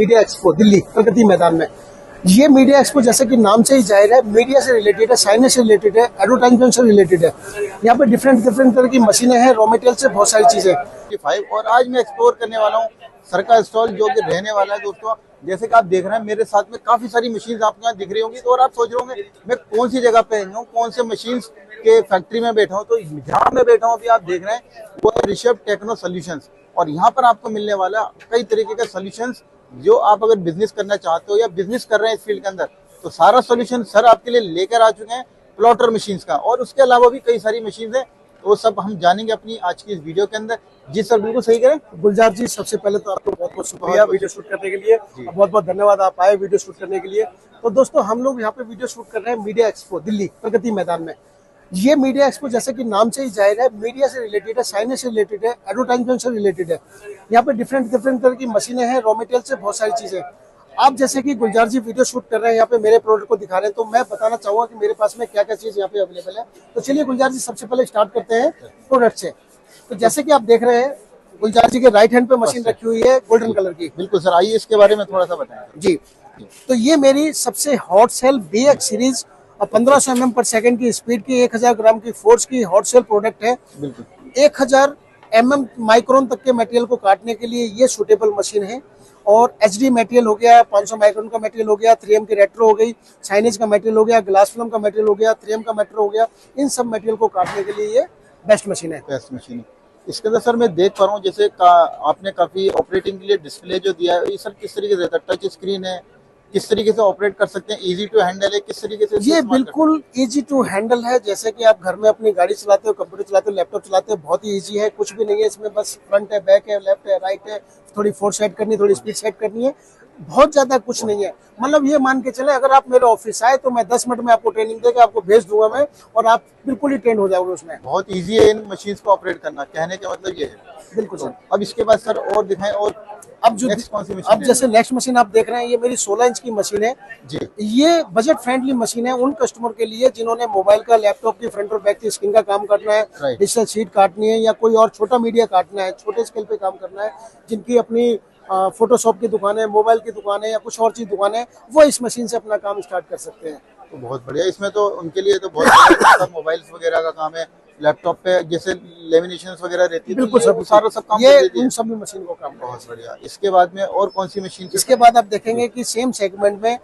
Media expo Delhi Pragati Maidan में। ये media expo जैसे कि नाम से ही जाहिर है, मीडिया से रिलेटेड है, साइनेज से रिलेटेड है, एडवर्टाइजमेंट से रिलेटेड है। यहाँ पे डिफरेंट तरह की मशीनें हैं, रॉ मटेरियल से बहुत सारी चीजें। और आज मैं एक्सप्लोर करने वाला हूँ सर का स्टॉल जो कि रहने वाला है दोस्तों। जैसे कि आप देख रहे हैं मेरे साथ में काफी सारी मशीन आपको यहाँ दिख रही होंगी, तो और आप सोच रहे होंगे मैं कौन सी जगह पे हूँ, कौन से मशीन के फैक्ट्री में बैठा हूँ। तो जहाँ मैं बैठा हूँ अभी आप देख रहे हैं वो है ऋषभ टेक्नो सॉल्यूशंस। और यहाँ पर आपको मिलने वाला कई तरीके के सॉल्यूशंस, जो आप अगर बिजनेस करना चाहते हो या बिजनेस कर रहे हैं इस फील्ड के अंदर, तो सारा सॉल्यूशन सर आपके लिए लेकर आ चुके हैं प्लॉटर मशीन का। और उसके अलावा भी कई सारी मशीन है, वो सब हम जानेंगे अपनी आज की इस वीडियो के अंदर। जी सर, बिल्कुल सही करें। गुलजार जी, सबसे पहले तो आपको बहुत बहुत शुक्रिया वीडियो शूट करने के लिए, बहुत बहुत धन्यवाद आप आए वीडियो शूट करने के लिए। तो दोस्तों, हम लोग यहाँ पे वीडियो शूट कर रहे हैं मीडिया एक्सपो दिल्ली प्रगति मैदान में। ये मीडिया एक्सपो जैसे कि नाम से ही जाहिर है, मीडिया से रिलेटेड है, साइनेज से रिलेटेड है, एडवर्टाइजमेंट से रिलेटेड है। यहाँ पे डिफरेंट तरह की मशीनें हैं, रॉ मटेरियल से बहुत सारी चीजें। आप जैसे कि गुलजार जी वीडियो शूट कर रहे हैं, यहाँ पे मेरे प्रोडक्ट को दिखा रहे हैं, तो मैं बताना चाहूंगा कि मेरे पास में क्या क्या चीज यहाँ पे अवेलेबल है। तो चलिए गुलजार जी, सबसे पहले स्टार्ट करते हैं प्रोडक्ट से। तो जैसे कि आप देख रहे हैं, गुलजार जी के राइट हैंड पे मशीन रखी हुई है गोल्डन कलर की। बिल्कुल सर, आइए इसके बारे में थोड़ा सा बताएं। जी, तो ये मेरी सबसे hot cell BX series 1500 mm/s की स्पीड की 1000 ग्राम की फोर्स की हॉट सेल प्रोडक्ट है। बिल्कुल 1000 mm माइक्रोन तक के मटेरियल को काटने के लिए ये सूटेबल मशीन है। और HD मटेरियल हो गया, 500 माइक्रोन का मटेरियल हो गया, 3M की रेट्रो हो गई, चाइनीज का मटेरियल हो गया, ग्लास फिल्म का मटेरियल हो गया, 3M का मटेरियल हो गया, इन सब मटेरियल को काटने के लिए ये बेस्ट मशीन है। बेस्ट मशीन है। इसके अंदर सर मैं देख पा रहा हूँ जैसे आपने काफी ऑपरेटिंग के लिए डिस्प्ले जो दिया है, ये सर किस तरीके से रहता है? टच स्क्रीन है, किस तरीके से ऑपरेट कर सकते हैं? इजी टू हैंडल है, किस तरीके से? ये बिल्कुल इजी टू हैंडल है। जैसे कि आप घर में अपनी गाड़ी चलाते हो, कंप्यूटर चलाते हो, लैपटॉप चलाते हो, बहुत ही इजी है। कुछ भी नहीं है इसमें, बस फ्रंट है, बैक है, लेफ्ट है, राइट है, थोड़ी फोर्स सेट करनी है, थोड़ी स्पीड सेट करनी है, बहुत ज्यादा कुछ नहीं है। मतलब ये मान के चले, अगर आप मेरे ऑफिस आए तो मैं 10 मिनट में आपको ट्रेनिंग देकर आपको भेज दूंगा मैं, और आप बिल्कुल ही ट्रेन हो जाओगे उसमें। बहुत इजी है इन मशीन को ऑपरेट करना, कहने का मतलब ये है। बिल्कुल सर। अब इसके बाद सर और दिखाएं। और अब जो कौन सी मशीन? अब जैसे नेक्स्ट मशीन आप देख रहे हैं, ये मेरी 16 इंच की मशीन है जी। ये बजट फ्रेंडली मशीन है उन कस्टमर के लिए जिन्होंने मोबाइल का, लैपटॉप की फ्रंट और बैक की स्क्रीन का काम करना है, डिजिटल शीट काटनी है, या कोई और छोटा मीडिया काटना है, छोटे स्केल पे काम करना है, जिनकी अपनी फोटोशॉप की दुकान है, मोबाइल की दुकान है, या कुछ और चीज दुकान है, वो इस मशीन से अपना काम स्टार्ट कर सकते हैं। तो बहुत बढ़िया। इसमें तो उनके लिए तो बहुत मोबाइल्स वगैरह का काम है, लैपटॉप पे जैसे लेमिनेशन वगैरह रहती है, बिल्कुल तो सारा सब काम ये उन सभी मशीन को काम। बहुत बढ़िया। इसके बाद में और कौन सी मशीन? इसके बाद आप देखेंगे कि सेम सेगमेंट में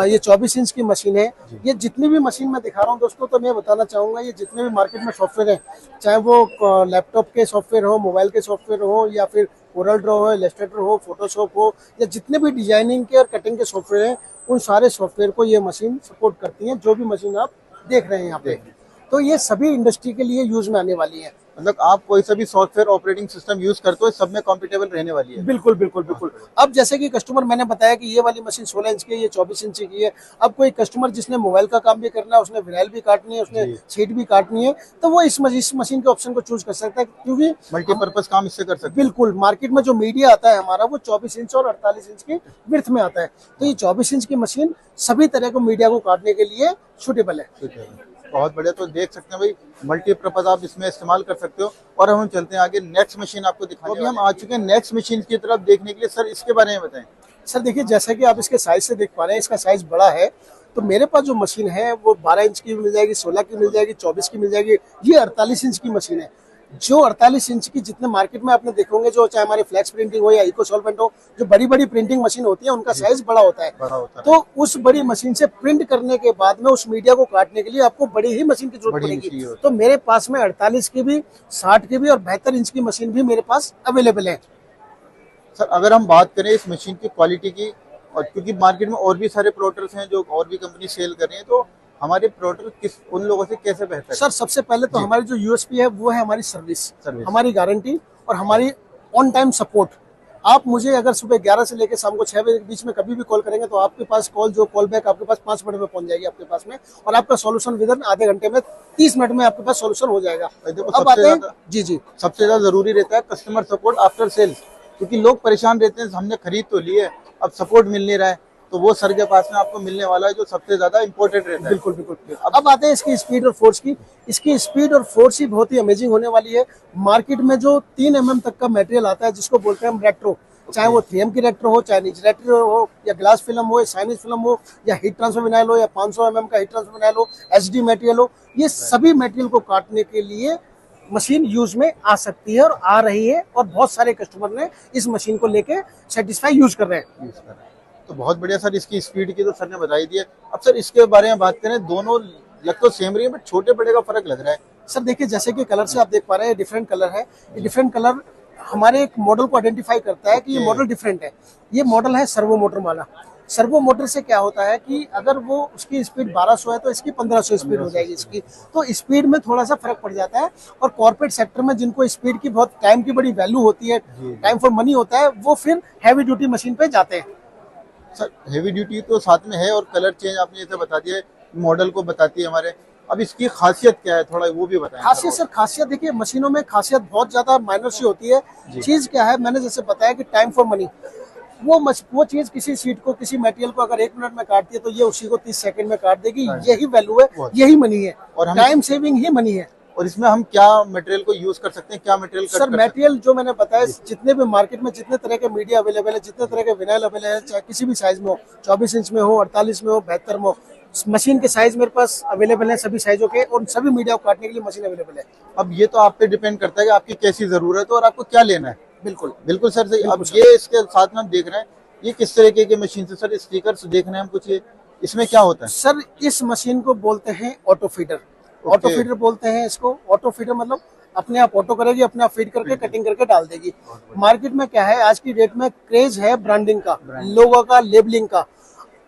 ये 24 इंच की मशीन है। ये जितनी भी मशीन मैं दिखा रहा हूँ दोस्तों, तो मैं बताना चाहूंगा, ये जितने भी मार्केट में सॉफ्टवेयर है, चाहे वो लैपटॉप के सॉफ्टवेयर हो, मोबाइल के सॉफ्टवेयर हो, या फिर कोरल ड्रॉ हो, इलस्ट्रेटर हो, फोटोशॉप हो, या जितने भी डिजाइनिंग के और कटिंग के सॉफ्टवेयर हैं, उन सारे सॉफ्टवेयर को ये मशीन सपोर्ट करती है। जो भी मशीन आप देख रहे हैं यहाँ पे, तो ये सभी इंडस्ट्री के लिए यूज में आने वाली है। मतलब आप कोई सा भी सॉफ्टवेयर ऑपरेटिंग सिस्टम यूज करते हो, सब में कंपेटेबल रहने वाली है। बिल्कुल बिल्कुल बिल्कुल। अब जैसे कि कस्टमर, मैंने बताया कि ये वाली मशीन 16 इंच की है, ये 24 इंच की है। अब कोई कस्टमर जिसने मोबाइल का काम भी करना है, उसने विनाइल भी काटनी है, उसने शीट भी काटनी है, तो वो इस मशीन के ऑप्शन को चूज कर सकता है, क्योंकि मल्टीपर्पज काम इससे कर सकते हैं। बिल्कुल। मार्केट में जो मीडिया आता है हमारा, वो 24 इंच और 48 इंच की विड्थ में आता है। तो ये 24 इंच की मशीन सभी तरह को मीडिया को काटने के लिए सूटेबल है। बहुत बढ़िया। तो देख सकते हैं भाई, मल्टीपर्पज आप इसमें इस्तेमाल कर सकते हो। और हम चलते हैं आगे, नेक्स्ट मशीन आपको दिखाने। अभी हम आ चुके हैं नेक्स्ट मशीन की तरफ देखने के लिए। सर इसके बारे में बताएं। सर देखिए, जैसा कि आप इसके साइज से देख पा रहे हैं, इसका साइज बड़ा है। तो मेरे पास जो मशीन है वो 12 इंच की मिल जाएगी, 16 की मिल जाएगी, 24 की मिल जाएगी। ये 48 इंच की मशीन है। जो 48 इंच की जितने मार्केट में आपने देखोगे, जो चाहे हमारी फ्लैक्स प्रिंटिंग हो या इको सॉल्वेंट हो, जो बड़ी बड़ी प्रिंटिंग मशीन होती है, उनका साइज बड़ा होता है। तो उस बड़ी मशीन से प्रिंट करने के बाद में उस मीडिया को काटने के लिए आपको बड़ी ही मशीन की जरूरत पड़ेगी। तो मेरे पास में 48 की भी, 60 की भी और 72 इंच की मशीन भी मेरे पास अवेलेबल है। सर अगर हम बात करें इस मशीन की क्वालिटी की, और क्योंकि मार्केट में और भी सारे प्रोडक्ट्स हैं जो और भी कंपनी सेल कर रही है, तो हमारे प्रोडक्ट किस उन लोगों से कैसे बेहतर है? सर सबसे पहले तो हमारी जो USP है वो है हमारी सर्विस, हमारी गारंटी और हमारी ऑन टाइम सपोर्ट। आप मुझे अगर सुबह 11 से लेकर शाम को 6 बजे के बीच में कभी भी कॉल करेंगे, तो आपके पास कॉल बैक आपके पास 5 मिनट में पहुंच जाएगी आपके पास में, और आपका सॉल्यूशन विद इन आधे घंटे में, 30 मिनट में आपके पास सॉल्यूशन हो जाएगा। अब आते हैं जी, सबसे ज्यादा जरूरी रहता है कस्टमर सपोर्ट आफ्टर सेल्स, क्योंकि लोग परेशान रहते हैं, हमने खरीद तो लिए, अब सपोर्ट मिल नहीं रहा है, तो वो सर के पास में आपको मिलने वाला है, जो सबसे ज्यादा इंपॉर्टेंट रहता है। बिल्कुल बिल्कुल। अब आते हैं इसकी स्पीड और फोर्स की। इसकी स्पीड और फोर्स ही बहुत ही अमेजिंग होने वाली है। मार्केट में जो 3 mm तक का मटेरियल आता है, जिसको बोलते हैं हम रेट्रो, चाहे वो 3M की रेक्टर हो, चाहे निज रेक्टर हो, या ग्लास फिल्म हो, या साइनिज फिल्म हो, या हीट ट्रांसफर विनाइल हो, या 500 mm का हीट ट्रांसफर विनाइल हो, HD मटेरियल हो, ये सभी मटेरियल को काटने के लिए मशीन यूज में आ सकती है और आ रही है, और बहुत सारे कस्टमर ने इस मशीन को लेके सेटिस्फाई यूज कर रहे हैं। तो बहुत बढ़िया सर, इसकी स्पीड की तो सर ने बताई दी है। अब सर इसके बारे में बात करें, दोनों लग तो सेम रही है, बट छोटे बड़े का फर्क लग रहा है। सर देखिए, जैसे कि कलर से आप देख पा रहे हैं डिफरेंट कलर है, ये डिफरेंट कलर हमारे एक मॉडल को आइडेंटिफाई करता है कि ये मॉडल डिफरेंट है। ये मॉडल है सर्वो मोटर वाला। सर्वो मोटर से क्या होता है कि अगर वो उसकी स्पीड 1200 है तो इसकी 1500 स्पीड हो जाएगी इसकी, तो स्पीड में थोड़ा सा फर्क पड़ जाता है। और कॉर्पोरेट सेक्टर में जिनको स्पीड की बहुत टाइम की बड़ी वैल्यू होती है, टाइम फॉर मनी होता है, वो फिर हैवी ड्यूटी मशीन पे जाते हैं। सर हेवी ड्यूटी तो साथ में है, और कलर चेंज आपने जैसे बता दिया, मॉडल को बताती है हमारे। अब इसकी खासियत क्या है, थोड़ा वो भी बताएं। खासियत सर, खासियत देखिए, मशीनों में खासियत बहुत ज्यादा माइनर सी होती है। चीज क्या है, मैंने जैसे बताया कि टाइम फॉर मनी, वो चीज किसी सीट को, किसी मटेरियल को अगर 1 मिनट में काटती है तो ये उसी को 30 सेकंड में काट देगी। यही वैल्यू है, यही मनी है, और टाइम सेविंग ही मनी है। और इसमें हम क्या मटेरियल को यूज कर सकते हैं, क्या मटेरियल सर मटेरियल जो मैंने बताया, जितने भी मार्केट में जितने तरह के मीडिया अवेलेबल है, जितने तरह के विनाइल अवेलेबल है, चाहे किसी भी साइज में हो, 24 इंच में हो, 48 में हो, 72 में हो, मशीन के साइज मेरे पास अवेलेबल है सभी साइजों के, और सभी मीडिया को काटने के लिए मशीन अवेलेबल है। अब ये तो आप पे डिपेंड करता है कि आपकी कैसी जरूरत है और आपको क्या लेना है। बिल्कुल बिल्कुल सर सही। अब ये इसके साथ में हम देख रहे हैं, ये किस तरीके की मशीन से सर स्टिकर्स देख रहे हैं हम कुछ, ये इसमें क्या होता है? सर इस मशीन को बोलते हैं ऑटो फीडर। ऑटो फीडर बोलते हैं इसको। ऑटो फीडर मतलब अपने आप ऑटो करेगी, अपने आप फीड करके कटिंग करके डाल देगी। मार्केट में क्या है, आज की डेट में क्रेज है ब्रांडिंग का, लोगो का, लेबलिंग का।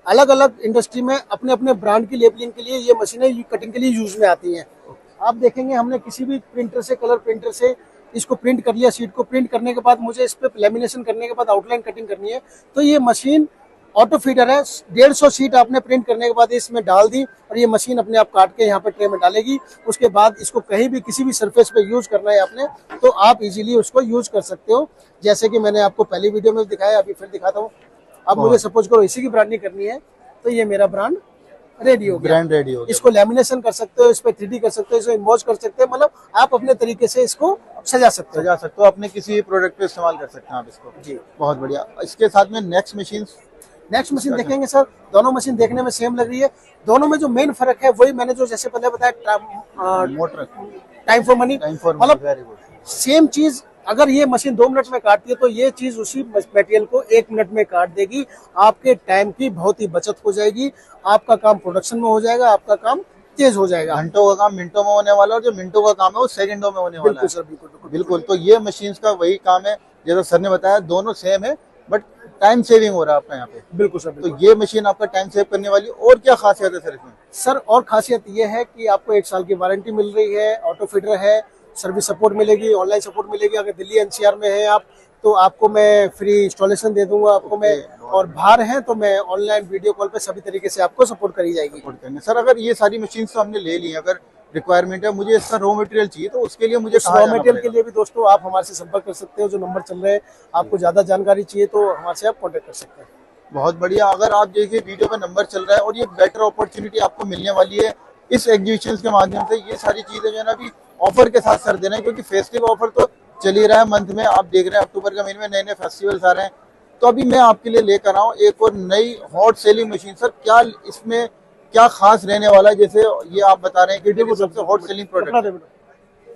अलग अलग इंडस्ट्री में अपने अपने ब्रांड की लेबलिंग के लिए ये मशीनें कटिंग के लिए यूज में आती हैं। आप देखेंगे, हमने किसी भी प्रिंटर से, कलर प्रिंटर से इसको प्रिंट कर लिया, शीट को प्रिंट करने के बाद मुझे इस पे लेमिनेशन करने के बाद आउटलाइन कटिंग करनी है, तो ये मशीन ऑटो फीडर है। 150 शीट आपने प्रिंट करने के बाद इसमें डाल दी, और ये मशीन अपने आप काट के यहाँ पे ट्रे में डालेगी। उसके बाद इसको कहीं भी किसी भी सरफेस पे यूज करना है आपने, तो आप इजीली उसको यूज कर सकते हो। जैसे कि मैंने आपको पहली वीडियो में दिखाया, अभी फिर दिखाता हूँ। अब मुझे सपोज करो इसी की ब्रांडिंग करनी है, तो ये मेरा ब्रांड रेडी हो गया, ब्रांड रेडी हो गया। इसको लेमिनेशन कर सकते हो, इस पे 3D कर सकते हो, इसको इमोज कर सकते हो, मतलब आप अपने तरीके से इसको सजा सकते हो, अपने किसी प्रोडक्ट पे इस्तेमाल कर सकते हैं आप इसको। जी बहुत बढ़िया। इसके साथ में नेक्स्ट मशीन देखेंगे सर। दोनों मशीन देखने में सेम लग रही है, दोनों में जो मेन फर्क है वही मैंने जो जैसे पहले बताया, मोटर, टाइम फॉर मनी। मतलब वेरी गुड। सेम चीज अगर ये मशीन 2 मिनट में काटती है, तो ये चीज उसी मटेरियल को 1 मिनट में काट देगी। आपके टाइम की बहुत ही बचत हो जाएगी, आपका काम प्रोडक्शन में हो जाएगा, आपका काम तेज हो जाएगा। घंटों का काम मिनटों में होने वाला, और जो मिनटों का काम है वो सेकंडों में होने वाला है। बिल्कुल सर, बिल्कुल बिल्कुल। तो ये मशीन का वही काम है, जैसा सर ने बताया, दोनों सेम है, बट टाइम सेविंग हो रहा है आपका यहाँ पे। बिल्कुल सर। तो ये मशीन आपका टाइम सेव करने वाली। और क्या खासियत है सर इसमें? सर और खासियत ये है कि आपको 1 साल की वारंटी मिल रही है, ऑटो फीडर है, सर्विस सपोर्ट मिलेगी, ऑनलाइन सपोर्ट मिलेगी। अगर दिल्ली NCR में है आप, तो आपको मैं फ्री इंस्टॉलेशन दे दूंगा आपको मैं, और बाहर हैं तो मैं ऑनलाइन वीडियो कॉल पे सभी तरीके से आपको सपोर्ट करी जाएगी। सर अगर ये सारी मशीन तो हमने ले ली, अगर रिक्वायरमेंट है, मुझे इसका रॉ मटेरियल चाहिए, तो उसके लिए मुझे रॉ मटेरियल के लिए भी दोस्तों आप हमारे से संपर्क कर सकते हो। जो नंबर चल रहे हैं, आपको ज्यादा जानकारी चाहिए तो हमारे से आप कॉन्टेक्ट कर सकते हैं। बहुत बढ़िया। अगर आप देखिए वीडियो पे नंबर चल रहा है, और ये बेटर अपॉर्चुनिटी आपको मिलने वाली है इस एग्जीबिशन के माध्यम से। ये सारी चीजें जो है ना अभी ऑफर के साथ सर देना है, क्योंकि फेस्टिव ऑफर तो चल ही रहा है मंथ में। आप देख रहे हैं अक्टूबर के महीने में नए नए फेस्टिवल्स आ रहे हैं। तो अभी मैं आपके लिए लेकर आऊँ एक और नई हॉट सेलिंग मशीन। सर क्या इसमें क्या खास रहने वाला है? जैसे ये आप बता रहे हैं कि सबसे हॉट सेलिंग प्रोडक्ट,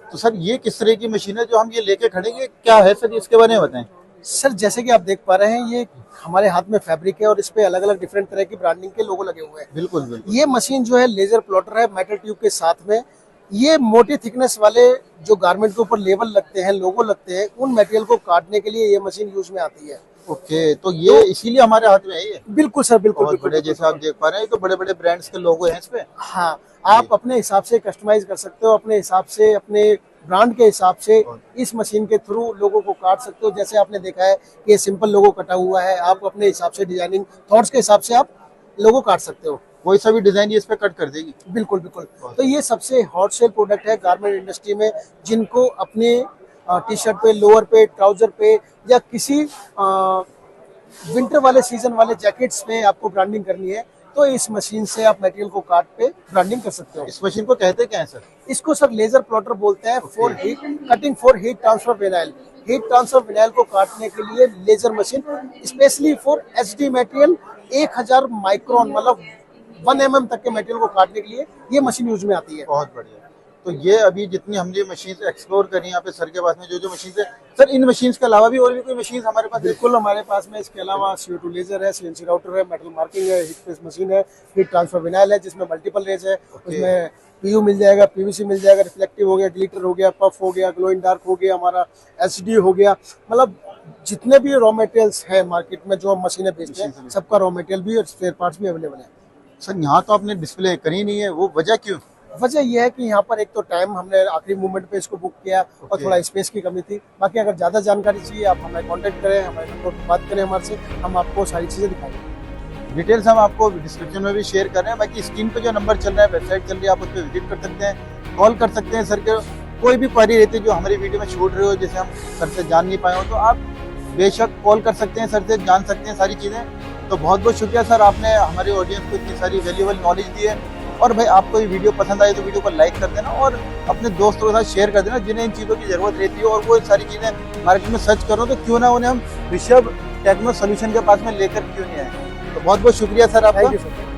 तो सर ये किस तरह की मशीन है जो हम ये लेके खड़े हैं, क्या है सर इसके बारे में बताएं। सर जैसे कि आप देख पा रहे हैं, ये हमारे हाथ में फैब्रिक है, और इस पे अलग अलग डिफरेंट तरह की ब्रांडिंग के लोगो लगे हुए हैं। बिल्कुल बिल्कुल। ये मशीन जो है लेजर प्लॉटर है, मेटल ट्यूब के साथ में। ये मोटी थिकनेस वाले जो गारमेंट के ऊपर लेबल लगते हैं, लोगो लगते हैं, उन मटेरियल को काटने के लिए ये मशीन यूज में आती है। ओके, तो ये इसीलिए हमारे हाथ में है ये। बिल्कुल सर, बिल्कुल बिल्कुल। जैसे आप देख पा रहे हैं, तो बड़े बड़े ब्रांड्स के लोगो हैं इस पे। हाँ, आप अपने हिसाब से कस्टमाइज कर सकते हो, अपने हिसाब से, अपने ब्रांड के हिसाब से इस मशीन के थ्रू लोगों को काट सकते हो। जैसे आपने देखा है कि ये सिंपल लोगो कटा हुआ है, आप अपने हिसाब से डिजाइनिंग थॉट्स के हिसाब से आप लोगो काट सकते हो। वही सभी डिजाइन ये इस पे कट कर देगी। बिल्कुल बिल्कुल। तो ये सबसे हॉट सेल प्रोडक्ट है गारमेंट इंडस्ट्री में, जिनको अपने टी शर्ट पे, लोअर पे, ट्राउजर पे, या किसी विंटर वाले सीजन वाले जैकेट्स पे आपको ब्रांडिंग करनी है, तो इस मशीन से आप मटेरियल को काट पे ब्रांडिंग कर सकते हो। इस मशीन को कहते क्या है सर? इसको सर लेजर प्लॉटर बोलते हैं, for heat cutting for heat transfer vinyl. Heat transfer vinyl को काटने के लिए laser machine specially for HD material 1000 micron मतलब 1 mm तक के मटेरियल को काटने के लिए ये मशीन यूज में आती है। बहुत बढ़िया। तो ये अभी जितनी हमने मशीन एक्सप्लोर करी यहाँ पे सर के पास में जो मशीन है सर, इन मशीन के अलावा भी और भी कोई मशीन हमारे पास? बिल्कुल, हमारे पास में इसके अलावा CO2 लेजर है, CNC राउटर है, मेटल मार्किंग है, हीट प्रेस मशीन है, हीट ट्रांसफर विनाइल है जिसमें मल्टीपल रेज है, उसमें PU मिल जाएगा, PVC मिल जाएगा, रिफ्लेक्टिव हो गया, ग्लिटर हो गया, पफ हो गया, ग्लो इन डार्क हो गया, हमारा HD हो गया, मतलब जितने भी रॉ मटेरियल्स है मार्केट में जो हम मशीनें बेचते हैं सबका रॉ मटेरियल भी और स्पेयर पार्ट्स भी अवेलेबल है। सर यहाँ तो आपने डिस्प्ले करी नहीं है, वो वजह क्यों? वजह यह है कि यहाँ पर एक तो टाइम हमने आखिरी मोमेंट पे इसको बुक किया और थोड़ा स्पेस की कमी थी। बाकी अगर ज़्यादा जानकारी चाहिए आप हमें कांटेक्ट करें, हमारे नंबर पर बात करें हमारे से, हम आपको सारी चीज़ें दिखाएंगे। डिटेल्स हम आपको डिस्क्रिप्शन में भी शेयर कर रहे हैं। बाकी स्क्रीन पे जो नंबर चल रहा है, वेबसाइट चल रही है, आप उस पर विजिट कर सकते हैं, कॉल कर सकते हैं। सर के कोई भी क्वारी रहती है जो हमारी वीडियो में छूट रही हो, जैसे हम सर से जान नहीं पाए हो, तो आप बेशक कॉल कर सकते हैं, सर से जान सकते हैं सारी चीज़ें। तो बहुत बहुत शुक्रिया सर, आपने हमारे ऑडियंस को इतनी सारी वैल्यूएबल नॉलेज दी है। और भाई आपको ये वीडियो पसंद आए तो वीडियो को लाइक कर देना और अपने दोस्तों के साथ शेयर कर देना जिन्हें इन चीज़ों की ज़रूरत रहती है और वो सारी चीज़ें मार्केट में सर्च करो तो क्यों ना उन्हें हम ऋषभ टेक्नो सोल्यूशन के पास में लेकर क्यों नहीं आए। तो बहुत बहुत शुक्रिया सर आपका। Thank you sir.